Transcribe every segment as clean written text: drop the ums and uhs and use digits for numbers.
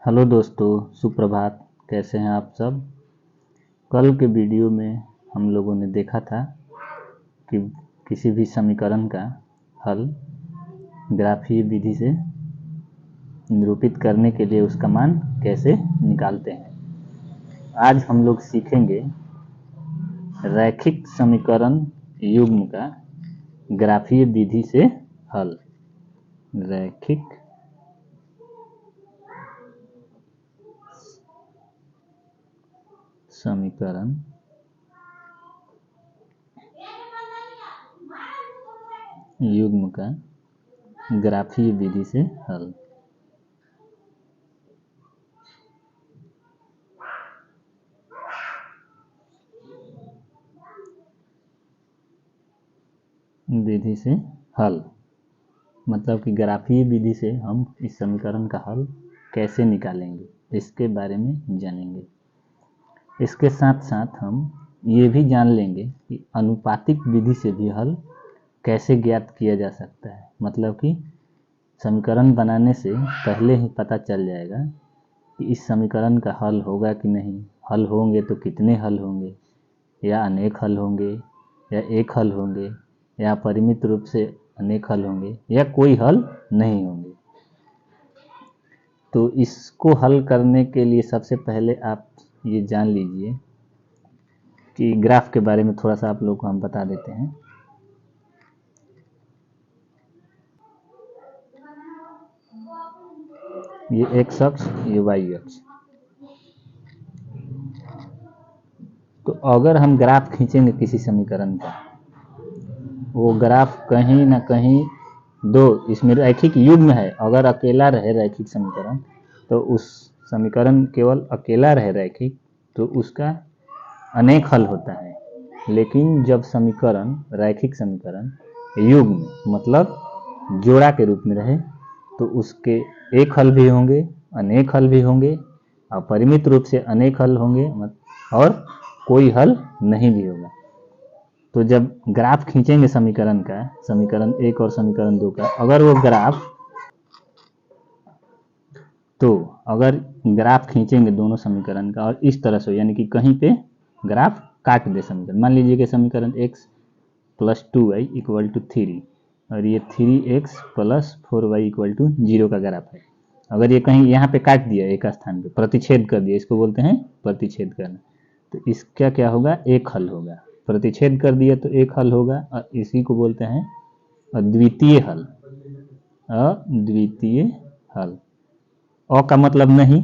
Hello दोस्तों, सुप्रभात। कैसे हैं आप सब। कल के वीडियो में हम लोगों ने देखा था कि किसी भी समीकरण का हल ग्राफीय विधि से निरूपित करने के लिए उसका मान कैसे निकालते हैं। आज हम लोग सीखेंगे रैखिक समीकरण युग्म का ग्राफीय विधि से हल। रैखिक समीकरण युग्म का ग्राफीय विधि से हल। विधि से हल मतलब कि ग्राफीय विधि से हम इस समीकरण का हल कैसे निकालेंगे, इसके बारे में जानेंगे। इसके साथ साथ हम ये भी जान लेंगे कि अनुपातिक विधि से भी हल कैसे ज्ञात किया जा सकता है। मतलब कि समीकरण बनाने से पहले ही पता चल जाएगा कि इस समीकरण का हल होगा कि नहीं, हल होंगे तो कितने हल होंगे, या अनेक हल होंगे, या एक हल होंगे, या परिमित रूप से अनेक हल होंगे, या कोई हल नहीं होंगे। तो इसको हल करने के लिए सबसे पहले आप ये जान लीजिए कि ग्राफ के बारे में थोड़ा सा आप लोग को हम बता देते हैं। ये एक्स अक्ष, ये वाई अक्ष। तो अगर हम ग्राफ खींचेंगे किसी समीकरण का, वो ग्राफ कहीं ना कहीं इसमें रैखिक युग्म है। अगर अकेला रहे रैखिक समीकरण तो उस समीकरण केवल अकेला रहे रैखिक तो उसका अनेक हल होता है। लेकिन जब समीकरण रैखिक समीकरण युग्म मतलब जोड़ा के रूप में रहे तो उसके एक हल भी होंगे, अनेक हल भी होंगे, अपरिमित रूप से अनेक हल होंगे और कोई हल नहीं भी होगा। तो जब ग्राफ खींचेंगे समीकरण का, समीकरण 1 और समीकरण 2 का, अगर ग्राफ खींचेंगे दोनों समीकरण का और इस तरह से, यानी कि कहीं पे ग्राफ काट दे समीकरण। मान लीजिए कि समीकरण x + 2y = 3 और ये 3x + 4y = 0 का ग्राफ है। अगर ये कहीं यहाँ पे काट दिया, एक स्थान पे प्रतिच्छेद कर दिया, इसको बोलते हैं प्रतिच्छेद करना, तो इसका क्या होगा, एक हल होगा। प्रतिच्छेद कर दिया तो एक हल होगा और इसी को बोलते हैं अद्वितीय हल। अद्वितीय हल, अ का मतलब नहीं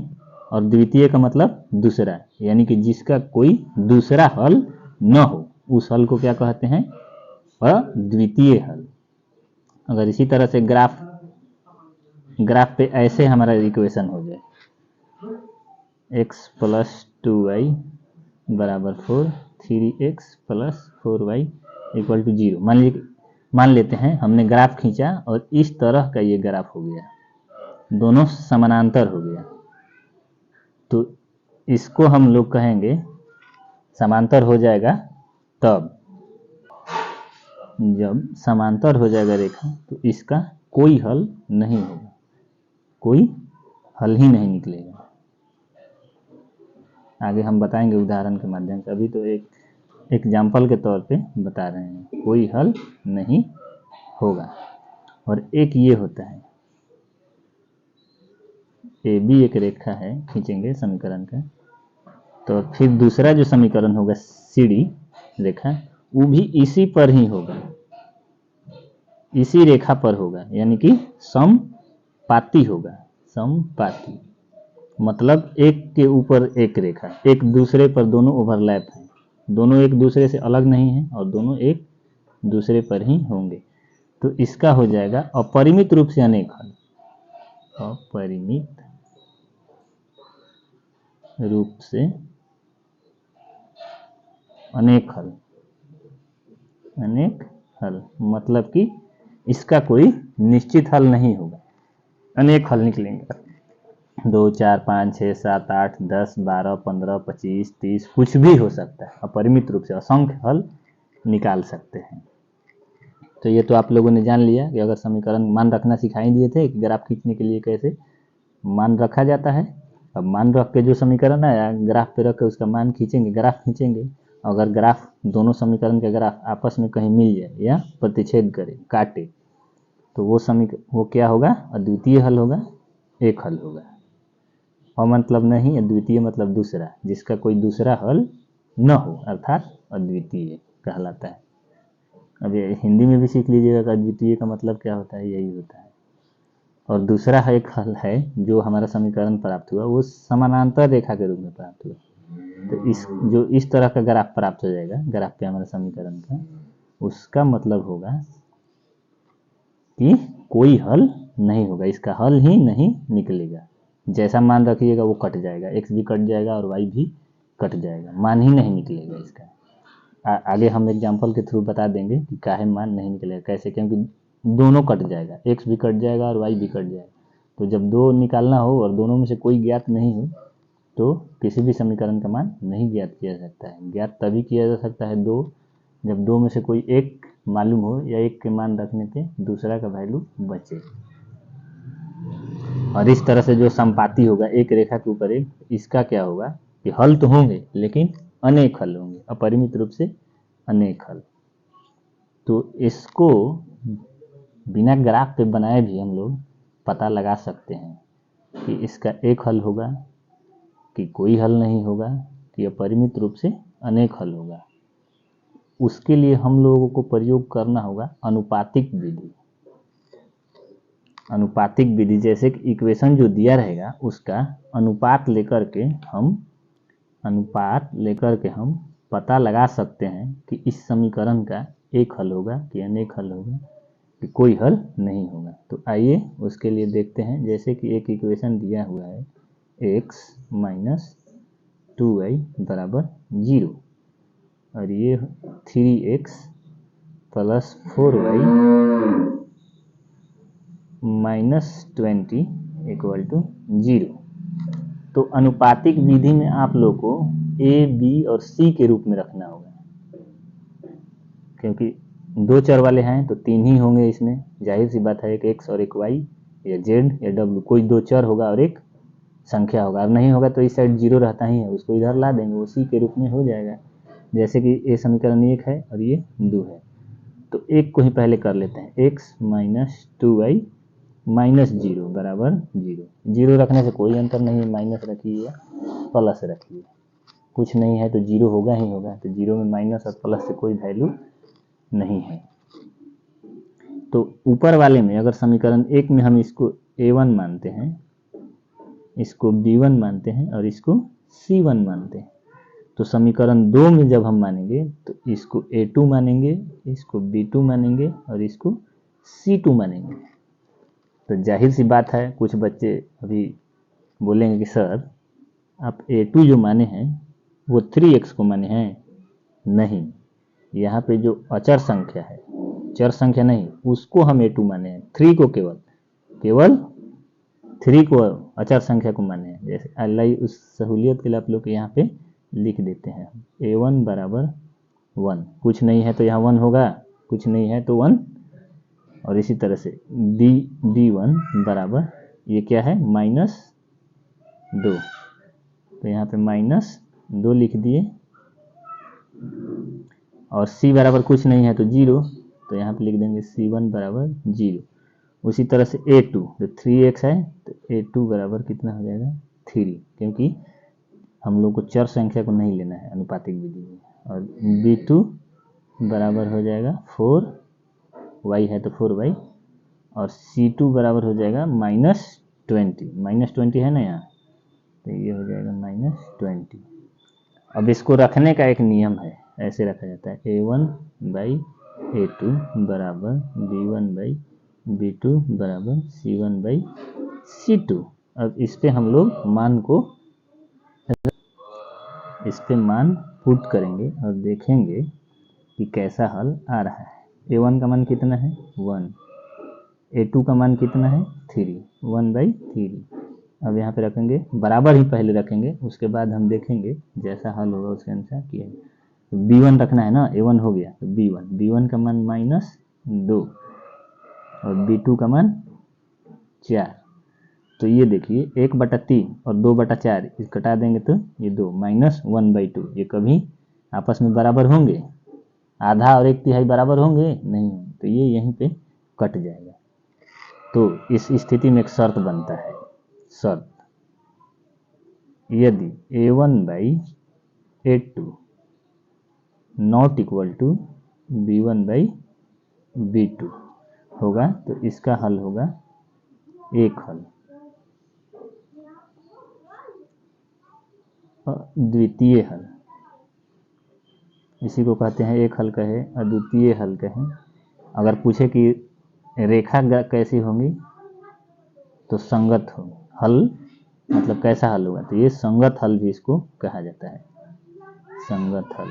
और द्वितीय का मतलब दूसरा, यानी कि जिसका कोई दूसरा हल न हो, उस हल को क्या कहते हैं, अद्वितीय हल। अगर इसी तरह से ग्राफ पे ऐसे हमारा इक्वेशन हो जाए, x + 2y = 4, 3x + 4y = 0। मान लेते हैं हमने ग्राफ खींचा और इस तरह का ये ग्राफ हो गया, दोनों समानांतर हो गया। तो इसको हम लोग कहेंगे समांतर हो जाएगा तब, जब समांतर हो जाएगा रेखा तो इसका कोई हल नहीं होगा, कोई हल ही नहीं निकलेगा। आगे हम बताएंगे उदाहरण के माध्यम से, अभी तो एक एग्जाम्पल के तौर पे बता रहे हैं, कोई हल नहीं होगा। और एक ये होता है, ए बी एक रेखा है, खींचेंगे समीकरण का, तो फिर दूसरा जो समीकरण होगा सी डी रेखा, वो भी इसी पर ही होगा, इसी रेखा पर होगा, यानी कि समपाती होगा। समपाती मतलब एक के ऊपर एक रेखा, एक दूसरे पर दोनों ओवरलैप हैं, दोनों एक दूसरे से अलग नहीं है और दोनों एक दूसरे पर ही होंगे। तो इसका हो जाएगा अपरिमित रूप से अनेक हल। अपरिमित रूप से अनेक हल। अनेक हल मतलब कि इसका कोई निश्चित हल नहीं होगा, अनेक हल निकलेंगे। 2, 4, 5, 6, 7, 8, 10, 12, 15, 25, 30 कुछ भी हो सकता है। अपरिमित रूप से असंख्य हल निकाल सकते हैं। तो ये तो आप लोगों ने जान लिया कि अगर समीकरण मान रखना सिखाई दिए थे कि ग्राफ खींचने के लिए कैसे मान रखा जाता है। अब मान रख के जो समीकरण आया ग्राफ पे रख के उसका मान खींचेंगे, ग्राफ खींचेंगे। अगर ग्राफ दोनों समीकरण के ग्राफ आपस में कहीं मिल जाए या प्रतिच्छेद करे, काटे, तो वो क्या होगा? अद्वितीय हल होगा, एक हल होगा। अमतलब नहीं, अद्वितीय मतलब दूसरा, जिसका कोई दूसरा हल न हो, अर्थात अद्वितीय कहलाता है। अब ये हिंदी में भी सीख लीजिएगा कि अद्वितीय का मतलब क्या होता है, यही होता है। और दूसरा एक हल है जो हमारा समीकरण प्राप्त हुआ वो समानांतर रेखा के रूप में प्राप्त हुआ। तो इस तरह का ग्राफ प्राप्त हो जाएगा, ग्राफ पे हमारे समीकरण का, उसका मतलब होगा कि कोई हल नहीं होगा, इसका हल ही नहीं निकलेगा। जैसा मान रखिएगा वो कट जाएगा, x भी कट जाएगा और y भी कट जाएगा, मान ही नहीं निकलेगा इसका। आगे हम एग्जाम्पल के थ्रू बता देंगे कि काहे मान नहीं निकलेगा, कैसे, क्योंकि दोनों कट जाएगा, x भी कट जाएगा और y भी कट जाएगा। तो जब दो निकालना हो और दोनों में से कोई ज्ञात नहीं हो तो किसी भी समीकरण का मान नहीं ज्ञात किया जा सकता है। ज्ञात तभी किया जा सकता है जब दो में से कोई एक मालूम हो या एक के मान रखने पे दूसरा का वैल्यू बचे। और इस तरह से जो संपाती होगा एक रेखा के ऊपर एक, इसका क्या होगा कि हल तो होंगे लेकिन अनेक हल होंगे, अपरिमित रूप से अनेक हल। तो इसको बिना ग्राफ पे बनाए भी हम लोग पता लगा सकते हैं कि इसका एक हल होगा कि कोई हल नहीं होगा कि अपरिमित रूप से अनेक हल होगा। उसके लिए हम लोगों को प्रयोग करना होगा अनुपातिक विधि। अनुपातिक विधि जैसे कि इक्वेशन जो दिया रहेगा उसका अनुपात लेकर के हम पता लगा सकते हैं कि इस समीकरण का एक हल होगा कि अनेक हल होगा कि कोई हल नहीं होगा। तो आइए उसके लिए देखते हैं। जैसे कि एक इक्वेशन दिया हुआ है x माइनस 2y बराबर 0 और ये 3x plus 4y minus 20 equal to 0। तो अनुपातिक विधि में आप लोग को a, b और c के रूप में रखना होगा, क्योंकि दो चर वाले हैं तो तीन ही होंगे इसमें, जाहिर सी बात है, एक x और एक y या z या w, कोई दो चर होगा और एक संख्या होगा। और नहीं होगा तो इस साइड 0 रहता ही है, उसको इधर ला देंगे, वो c के रूप में हो जाएगा। जैसे कि ये समीकरण 1 है और ये 2 है, तो एक को ही पहले कर लेते हैं, x माइनस 2y माइनस 0 बराबर 0। 0 रखने से कोई अंतर नहीं है, माइनस रखिए या प्लस रखिए, कुछ नहीं है तो 0 होगा ही होगा। तो 0 में माइनस और प्लस से कोई वैल्यू नहीं है। तो ऊपर वाले में अगर समीकरण 1 में हम इसको a1 मानते हैं, इसको b1 मानते हैं और इसको c1 मानते हैं, तो समीकरण 2 में जब हम मानेंगे तो इसको a2 मानेंगे, इसको b2 मानेंगे और इसको c2 मानेंगे। तो जाहिर सी बात है कुछ बच्चे अभी बोलेंगे कि सर आप a2 जो माने हैं वो 3x को माने हैं। नहीं, यहाँ पे जो अचर संख्या है, चर संख्या नहीं, उसको हम a2 माने हैं। 3 को केवल 3 को अचर संख्या को माने हैं। जैसे अल्लाह उस सहूलियत के लिए आप लोग के यहाँ पे लिख देते हैं a1 बराबर 1, कुछ नहीं है तो यहाँ 1 होगा, कुछ नहीं है तो 1। और इसी तरह से b1 बराबर ये क्या है माइनस 2, तो यहाँ पे माइनस 2 लिख दिए। और c बराबर कुछ नहीं है तो 0, तो यहाँ पे लिख देंगे c1 बराबर 0। उसी तरह से a2, जो 3x है तो a2 बराबर कितना हो जाएगा 3, क्योंकि हम लोग को चर संख्या को नहीं लेना है अनुपातिक विधि में। और b2 बराबर हो जाएगा 4y है तो 4y, और c2 बराबर हो जाएगा माइनस 20 है ना यहाँ, तो ये हो जाएगा माइनस 20। अब इसको रखने का एक नियम है, ऐसे रखा जाता है a1 बाई a2 बराबर b1 बाई b2 बराबर c1 बाई c2। अब इस पे हम लोग मान पुट करेंगे और देखेंगे कि कैसा हल आ रहा है। a1 का मान कितना है 1, a2 का मान कितना है 3, 1/3। अब यहाँ पे रखेंगे, बराबर ही पहले रखेंगे, उसके बाद हम देखेंगे जैसा हल होगा उसके अनुसार किया है। तो b1 रखना है ना, a1 हो गया तो b1 का मान -2 और b2 का मान 4। तो ये देखिए 1/3 और 2/4 इस कटा देंगे तो ये 2 -1/2 ये कभी आपस में बराबर होंगे? आधा और 1/3 बराबर होंगे? नहीं, तो ये यहीं पे कट जाएगा। तो इस स्थिति में एक शर्त बनता है, शर्त यदि a1/a2 not equal to b1/b2 होगा तो इसका हल होगा एक हल, द्वितीय हल, इसी को कहते हैं एक हल कहे, अद्वितीय हल कहें। अगर पूछे कि रेखा कैसी होंगी तो संगत हो, हल मतलब कैसा हल होगा, तो ये संगत हल भी इसको कहा जाता है, संगत हल।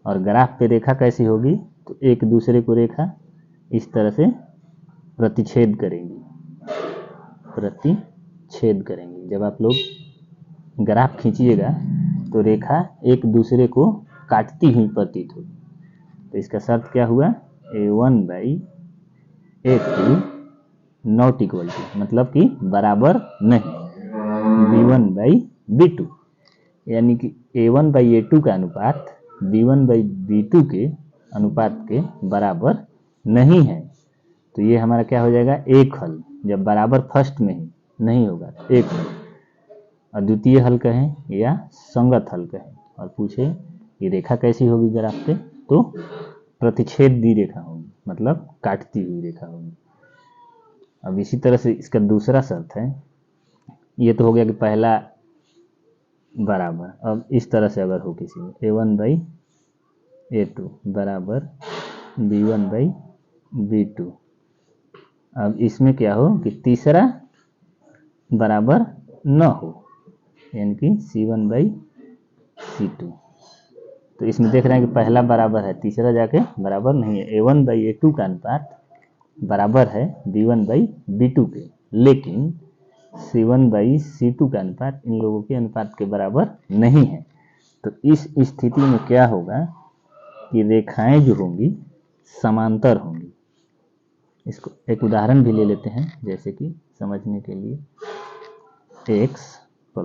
और ग्राफ पे रेखा कैसी होगी, तो एक दूसरे को रेखा इस तरह से प्रतिच्छेद करेंगी, प्रतिच्छेद करेंगी। जब आप लोग ग्राफ खींचिएगा तो रेखा एक दूसरे को काटती हुई प्रतीत होगी। तो इसका शर्त क्या हुआ, a1/a2 नॉट इक्वल टू मतलब कि बराबर नहीं b1/b2, यानी कि a1/a2 का अनुपात b1/b2 के अनुपात के बराबर नहीं है। तो ये हमारा क्या हो जाएगा, एक हल। जब बराबर फर्स्ट में ही नहीं होगा तो एक हल, अद्वितीय हल कहें या संगत हल कहें। और पूछे ये रेखा कैसी होगी ग्राफ पे, तो प्रतिच्छेदी रेखा होगी, मतलब काटती हुई रेखा होगी। अब इसी तरह से इसका दूसरा शर्त है, ये तो हो गया कि पहला बराबर। अब इस तरह से अगर हो किसी में a1/a2 बराबर b1/b2, अब इसमें क्या हो कि तीसरा बराबर न हो, यानी कि c1/c2। तो इसमें देख रहे हैं कि पहला बराबर है, तीसरा जाके बराबर नहीं है। a1/a2 का अनुपात बराबर है b1/b2 के, लेकिन c1/c2 का अनुपात इन लोगों के अनुपात के बराबर नहीं है। तो इस स्थिति में क्या होगा कि रेखाएं जो होंगी समांतर होंगी। इसको एक उदाहरण भी ले लेते हैं, जैसे कि समझने के लिए x +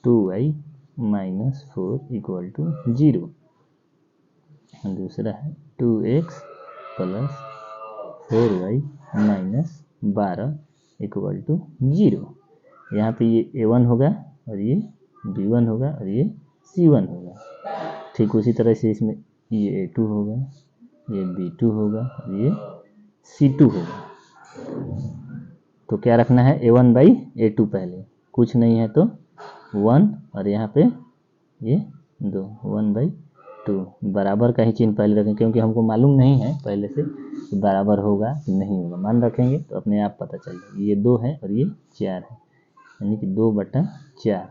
2y - 4 = 0, दूसरा है 2x + 4y - 12 = 0। यहाँ पे ये a1 होगा और ये b1 होगा और ये c1 होगा। ठीक उसी तरह से इसमें ये a2 होगा, ये b2 होगा और ये c2 होगा। तो क्या रखना है, a1/a2 पहले, कुछ नहीं है तो 1 और यहाँ पे ये 2, 1/2 बराबर का ही चिन्ह पहले रखें, क्योंकि हमको मालूम नहीं है पहले से कि बराबर होगा कि नहीं होगा। मान रखेंगे तो अपने आप पता चल जाएगा। ये 2 है और ये 4 है, यानी कि 2/4।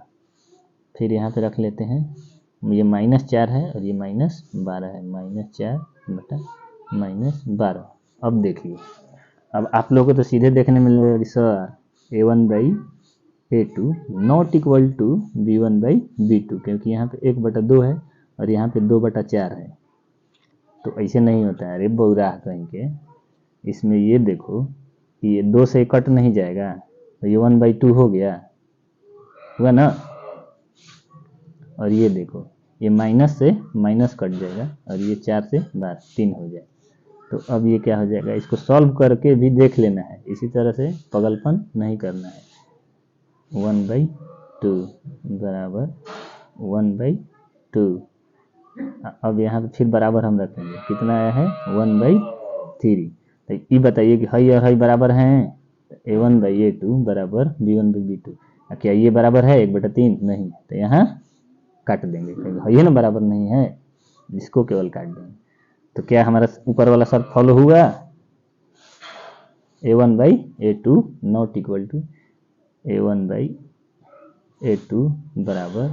फिर यहाँ पे रख लेते हैं, ये -4 है और ये -12 है, -4/-12। अब देखिए, अब आप लोगों को तो सीधे देखने में मिलेगा sir a1/a2 not equal to b1/b2, क्योंकि यहाँ पे 1/2 है और यहाँ पे 2/4 है। तो ऐसे नहीं होता है, अरे बौराह कहीं के। इसमें ये देखो कि ये 2 से कट नहीं जाएगा, तो ये 1/2 हो गया, हुआ ना। और ये देखो ये माइनस से माइनस कट जाएगा और ये 4 से 3 हो जाएगा। तो अब ये क्या हो जाएगा, इसको सॉल्व करके भी देख लेना है, इसी तरह से पगलपन नहीं करना है। 1/2 बराबर 1/2। अब यहाँ पे फिर बराबर हम रखेंगे, कितना आया है 1/3। तो ये बताइए कि हई और हई बराबर हैं, a1/a2 बराबर b1/b2। क्या ये बराबर है 1/3? नहीं, तो यहाँ काट देंगे, क्योंकि है ना बराबर नहीं है, इसको केवल काट देंगे। तो क्या हमारा ऊपर वाला शर्त फॉलो हुआ, a1/a2 not equal to a1/a2 बराबर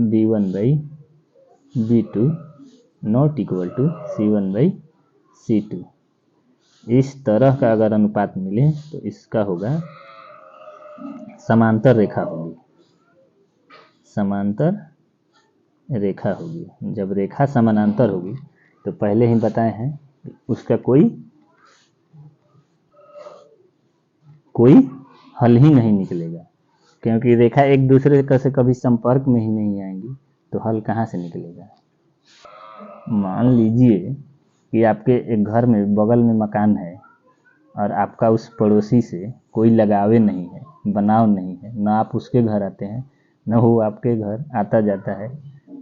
b1/b2 not equal to c1/c2। इस तरह का अगर अनुपात मिले तो इसका होगा समांतर रेखा होगी, समांतर रेखा होगी। जब रेखा समानांतर होगी तो पहले ही बताए हैं उसका कोई कोई हल ही नहीं निकलेगा, क्योंकि रेखा एक दूसरे से कभी संपर्क में ही नहीं आएंगी, तो हल कहाँ से निकलेगा। मान लीजिए कि आपके एक घर में बगल में मकान है और आपका उस पड़ोसी से कोई लगावे नहीं है, बनाव नहीं है, ना आप उसके घर आते हैं न वो आपके घर आता जाता है,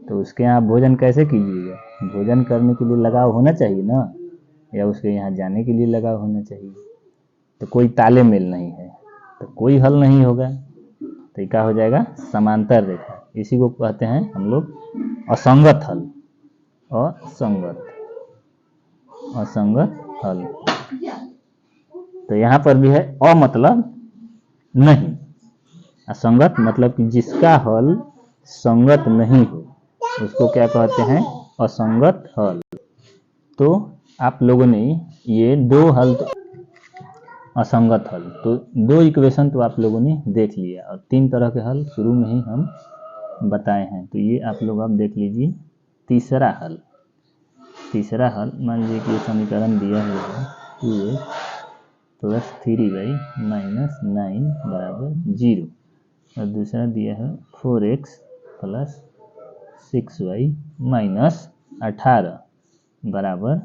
तो उसके यहाँ भोजन कैसे कीजिएगा। भोजन करने के लिए लगाव होना चाहिए ना, या उसके यहाँ जाने के लिए लगाव होना चाहिए। तो कोई तालेमेल नहीं है तो कोई हल नहीं होगा, तो क्या हो जाएगा, समांतर रेखा। इसी को कहते हैं हम लोग असंगत हल। असंगत हल। तो यहाँ पर भी है अ मतलब नहीं, असंगत मतलब कि जिसका हल संगत नहीं हो, उसको क्या कहते हैं, असंगत हल। तो आप लोगों ने ये दो हल असंगत हल, तो दो इक्वेशन तो आप लोगों ने देख लिया, और 3 तरह के हल शुरू में ही हम बताए हैं। तो ये आप लोग अब देख लीजिए तीसरा हल। तीसरा हल मान लीजिए कि समीकरण दिया हुआ है 2x + 3y - 9 = 0, और दूसरा दिया है 4x + 6y - 18 =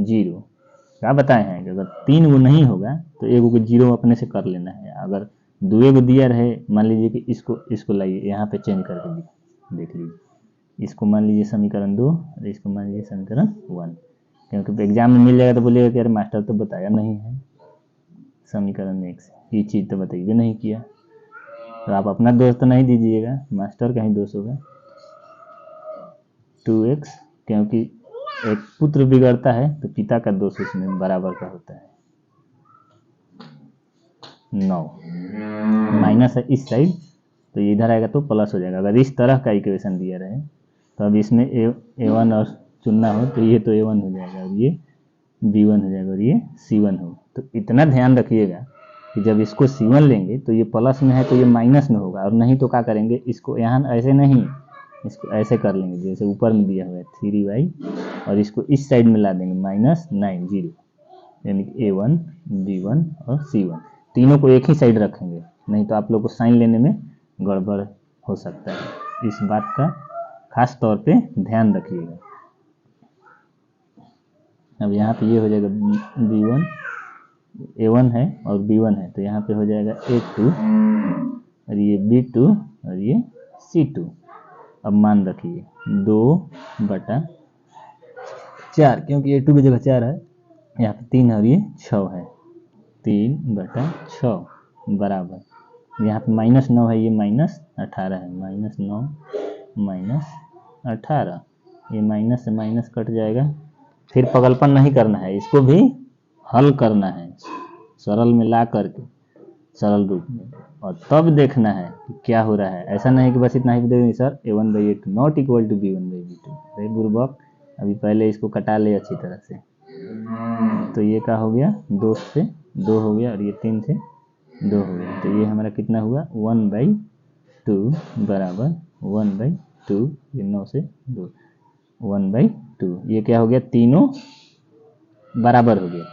0। क्या बताए हैं कि अगर 3 गो नहीं होगा तो एगो को 0 अपने से कर लेना है। अगर 2 गो दिया रहे, मान लीजिए कि इसको लाइए यहाँ पे चेंज करके देख लीजिए। इसको मान लीजिए समीकरण 2 और इसको मान लीजिए समीकरण 1, क्योंकि एग्जाम में मिल जाएगा तो बोलिएगा कि अरे मास्टर तो बताया नहीं है समीकरण 1 से, ये चीज़ तो बताइए नहीं किया। तो आप अपना दोष तो नहीं दीजिएगा, मास्टर का ही दोष होगा। 2x, क्योंकि एक पुत्र बिगड़ता है तो पिता का दोष उसमें बराबर का होता है। 9 माइनस है इस साइड, तो इधर आएगा तो प्लस हो जाएगा। अगर इस तरह का इक्वेशन दिया रहे तो अब इसमें a1 और चुनना हो तो ये तो a1 हो जाएगा और ये b1 हो जाएगा और ये c1 हो। तो इतना ध्यान रखिएगा कि जब इसको c1 लेंगे तो ये प्लस में है तो ये माइनस में होगा, और नहीं तो क्या करेंगे, इसको यहाँ ऐसे नहीं, इसको ऐसे कर लेंगे जैसे ऊपर में दिया हुआ है 3y, और इसको इस साइड में ला देंगे -9 0, यानी कि a1 b1 और c1 तीनों को एक ही साइड रखेंगे, नहीं तो आप लोग को साइन लेने में गड़बड़ हो सकता है। इस बात का खास तौर पे ध्यान रखिएगा। अब यहाँ पे ये हो जाएगा b1, a1 है और b1 है, तो यहाँ पे हो जाएगा a2 और ये b2 और ये c2। अब मान रखिए 2/4, क्योंकि a2 की जगह 4 है, यहाँ पे 3 और ये 6 है, 3/6 बराबर, यहाँ पे -9 है, ये -18 है, -9 - 18, ये माइनस से माइनस कट जाएगा। फिर पगलपन नहीं करना है, इसको भी हल करना है सरल में ला करके, सरल रूप में, और तब देखना है कि क्या हो रहा है। ऐसा नहीं कि बस इतना ही देंगे sir a1/a2 not equal to b1/b2। अरे बुर्बक, अभी पहले इसको कटा ले अच्छी तरह से। तो ये क्या हो गया, 2 से 2 हो गया और ये 3 से 2 हो गया, तो ये हमारा कितना हुआ 1/2 बराबर 1/2, ये 9 से 2 1/2, ये क्या हो गया, तीनों बराबर हो गया।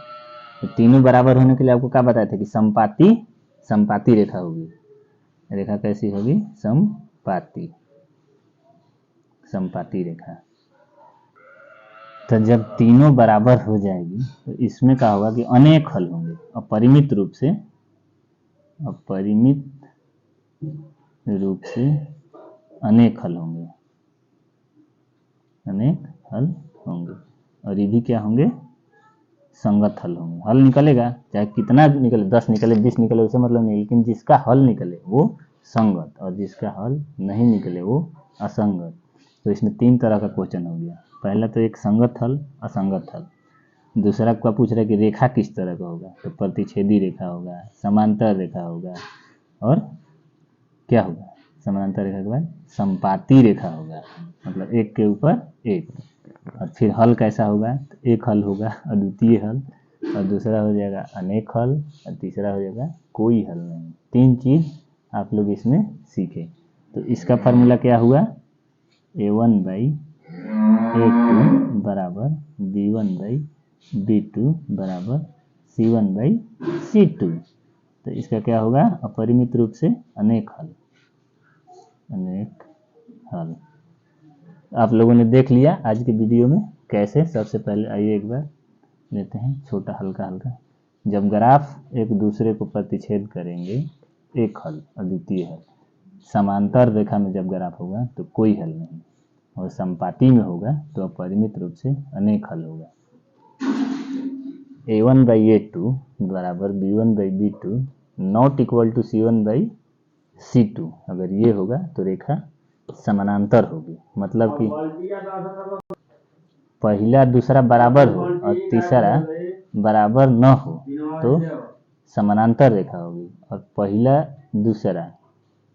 तो तीनों बराबर होने के लिए आपको क्या बताया था कि समपाती रेखा होगी। रेखा कैसी होगी, समपाती रेखा। तो जब तीनों बराबर हो जाएगी तो इसमें क्या होगा कि अनेक हल होंगे, अपरिमित रूप से अनेक हल होंगे, और ये भी क्या होंगे, संगत हल होंगे। हल निकलेगा चाहे कितना निकले, 10 निकले 20 निकले, उससे मतलब नहीं, लेकिन जिसका हल निकले वो संगत, और जिसका हल नहीं निकले वो असंगत। तो इसमें 3 तरह का क्वेश्चन हो गया। पहला तो एक संगत हल, असंगत हल। दूसरा क्या पूछ रहा है कि रेखा किस तरह का होगा, तो प्रतिच्छेदी रेखा होगा, समांतर रेखा होगा, और क्या होगा, समांतर रेखा के बाद समपाती रेखा होगा, मतलब एक के ऊपर एक। और फिर हल कैसा होगा, तो एक हल होगा अद्वितीय हल, और दूसरा हो जाएगा अनेक हल, और तीसरा हो जाएगा कोई हल नहीं। 3 चीज़ आप लोग इसमें सीखे। तो इसका फार्मूला क्या हुआ, a1/a2 बराबर b1/b2 बराबर c1/c2। तो इसका क्या होगा, अपरिमित रूप से अनेक हल। अनेक हल आप लोगों ने देख लिया आज के वीडियो में कैसे। सबसे पहले आइए एक बार लेते हैं छोटा हल्का हल्का। जब ग्राफ एक दूसरे को प्रतिच्छेद करेंगे, एक हल अद्वितीय हल। समांतर रेखा में जब ग्राफ होगा तो कोई हल नहीं, और समपाती में होगा तो अपरिमित रूप से अनेक हल होगा। a1/a2 बराबर b1/b2 not equal to c1/c2। अगर ये होगा तो रेखा समानांतर होगी, मतलब कि पहला दूसरा बराबर हो और तीसरा बराबर न हो तो समानांतर रेखा होगी, और पहला दूसरा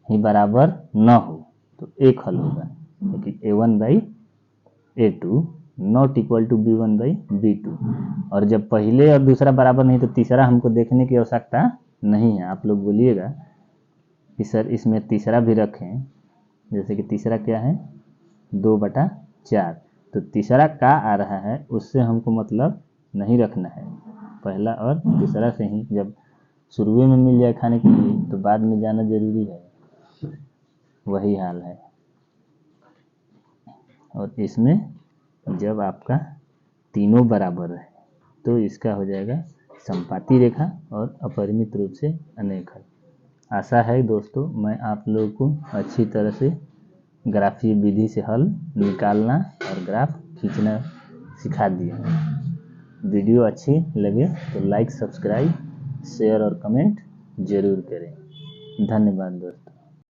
ही बराबर न हो तो एक हल होगा, क्योंकि a1/a2 not equal to b1/b2। और जब पहले और दूसरा बराबर नहीं तो तीसरा हमको देखने की आवश्यकता नहीं है। आप लोग बोलिएगा कि सर इसमें तीसरा भी रखें, जैसे कि तीसरा क्या है 2/4, तो तीसरा का आ रहा है उससे हमको मतलब नहीं रखना है, पहला और दूसरा से ही। जब शुरू में मिल जाए खाने के लिए तो बाद में जाना जरूरी है, वही हाल है। और इसमें जब आपका तीनों बराबर है तो इसका हो जाएगा समपाती रेखा और अपरिमित रूप से अनेक हल। आशा है दोस्तों मैं आप लोगों को अच्छी तरह से ग्राफीय विधि से हल निकालना और ग्राफ खींचना सिखा दिया। वीडियो अच्छी लगे तो लाइक, सब्सक्राइब, शेयर और कमेंट जरूर करें। धन्यवाद दोस्तों।